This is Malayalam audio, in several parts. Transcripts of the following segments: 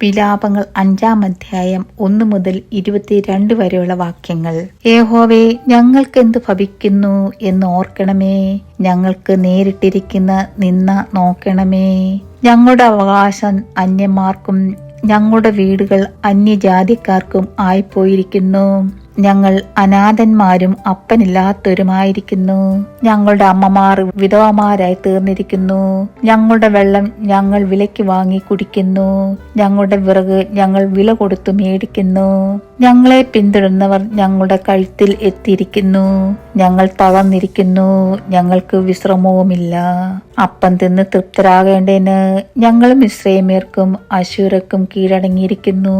വിലാപങ്ങൾ 5-ാം അധ്യായം 1 മുതൽ 22 വരെയുള്ള വാക്യങ്ങൾ. യഹോവേ, ഞങ്ങൾക്കെന്ത് ഭവിക്കുന്നു എന്ന് ഓർക്കണമേ. ഞങ്ങൾക്ക് നേരിട്ടിരിക്കുന്ന നിന്ന നോക്കണമേ. ഞങ്ങളുടെ അവകാശം അന്യന്മാർക്കും ഞങ്ങളുടെ വീടുകൾ അന്യജാതിക്കാർക്കും ആയിപ്പോയിരിക്കുന്നു. ഞങ്ങൾ അനാഥന്മാരും അപ്പനില്ലാത്തവരുമായിരിക്കുന്നു. ഞങ്ങളുടെ അമ്മമാർ വിധവമാരായി തീർന്നിരിക്കുന്നു. ഞങ്ങളുടെ വെള്ളം ഞങ്ങൾ വിലയ്ക്ക് വാങ്ങി കുടിക്കുന്നു. ഞങ്ങളുടെ വിറക് ഞങ്ങൾ വില കൊടുത്തു മേടിക്കുന്നു. ഞങ്ങളെ പിന്തുടരുന്നവർ ഞങ്ങളുടെ കഴുത്തിൽ എത്തിയിരിക്കുന്നു. ഞങ്ങൾ തളർന്നിരിക്കുന്നു, ഞങ്ങൾക്ക് വിശ്രമവുമില്ല. അപ്പം തിന്ന് തൃപ്തരാകേണ്ടതിന് ഞങ്ങൾ മിസ്രയീമ്യർക്കും അശൂരർക്കും കീഴടങ്ങിയിരിക്കുന്നു.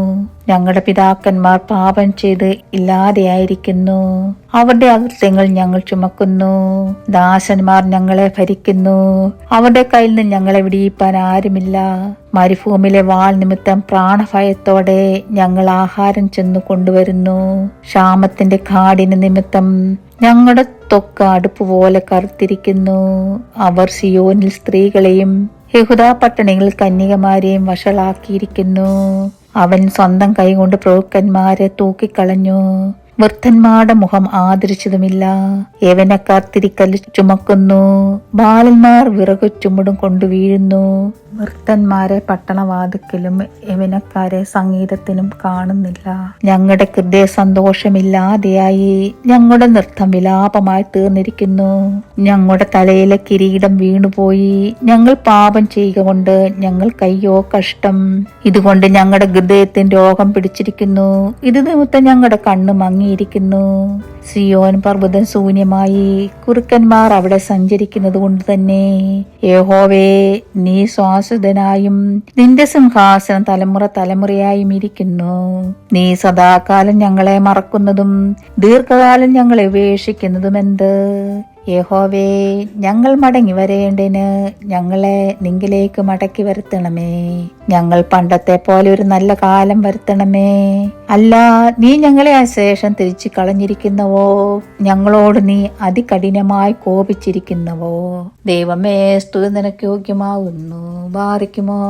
ഞങ്ങളുടെ പിതാക്കന്മാർ പാപം ചെയ്ത് ഇല്ലാതെയായിരിക്കുന്നു. അവരുടെ അകൃത്യങ്ങൾ ഞങ്ങൾ ചുമക്കുന്നു. ദാസന്മാർ ഞങ്ങളെ ഭരിക്കുന്നു. അവരുടെ കയ്യിൽ നിന്ന് ഞങ്ങളെ വിടിയിപ്പാൻ ആരുമില്ല. മരുഭൂമിയിലെ വാൾ നിമിത്തം പ്രാണഭയത്തോടെ ഞങ്ങൾ ആഹാരം ചെന്നു കൊണ്ടുവരുന്നു. ക്ഷാമത്തിന്റെ കാഠിന്യ നിമിത്തം ഞങ്ങളുടെ ത്വക്ക് അടുപ്പ് പോലെ കറുത്തിരിക്കുന്നു. അവർ സിയോനിൽ സ്ത്രീകളെയും യെഹൂദാ പട്ടണങ്ങളിൽ കന്യകമാരെയും വഷളാക്കിയിരിക്കുന്നു. അവൻ സ്വന്തം കൈകൊണ്ട് പ്രഭുക്കന്മാരെ തൂക്കിക്കളഞ്ഞു. വൃദ്ധന്മാരുടെ മുഖം ആദരിച്ചതുമില്ല. യവനക്കാർ തിരിക്കല്ല് ചുമക്കുന്നു. ബാലന്മാർ വിറകു ചുമടും കൊണ്ടു വീഴുന്നു. വൃദ്ധന്മാരെ പട്ടണവാതിക്കലും യവനക്കാരെ സംഗീതത്തിനും കാണുന്നില്ല. ഞങ്ങളുടെ ഹൃദയ സന്തോഷമില്ലാതെയായി. ഞങ്ങളുടെ നൃത്തം വിലാപമായി തീർന്നിരിക്കുന്നു. ഞങ്ങളുടെ തലയിലെ കിരീടം വീണുപോയി. ഞങ്ങൾ പാപം ചെയ്യുക കൊണ്ട് ഞങ്ങൾക്കയ്യോ കഷ്ടം. ഇതുകൊണ്ട് ഞങ്ങളുടെ ഹൃദയത്തിന് രോഗം പിടിച്ചിരിക്കുന്നു. ഇത് നിമിത്തം ഞങ്ങളുടെ കണ്ണ് മങ്ങിയിരിക്കുന്നു. സിയോൻ പർവ്വതം ശൂന്യമായി. കുറുക്കന്മാർ അവിടെ സഞ്ചരിക്കുന്നത് കൊണ്ട് തന്നെ. യഹോവേ, നീ ശാശ്വതനായും നിന്റെ സിംഹാസനം തലമുറ തലമുറയായും ഇരിക്കുന്നു. നീ സദാകാലം ഞങ്ങളെ മറക്കുന്നതും ദീർഘകാലം ഞങ്ങളെ ഉപേക്ഷിക്കുന്നതും എന്ത്? യഹോവേ, ഞങ്ങൾ മടങ്ങി വരേണ്ടതിന് ഞങ്ങളെ നിങ്കിലേക്ക് മടക്കി വരുത്തണമേ. ഞങ്ങൾ പണ്ടത്തെ പോലെ ഒരു നല്ല കാലം വരുത്തണമേ. അല്ല, നീ ഞങ്ങളെ അശേഷം തിരിച്ചു കളഞ്ഞിരിക്കുന്നവോ? ഞങ്ങളോട് നീ അതികഠിനമായി കോപിച്ചിരിക്കുന്നവോ? ദൈവമേ, സ്തുതി നിനക്ക് യോഗ്യമാകുന്നു. ബാറിക്കുമോ.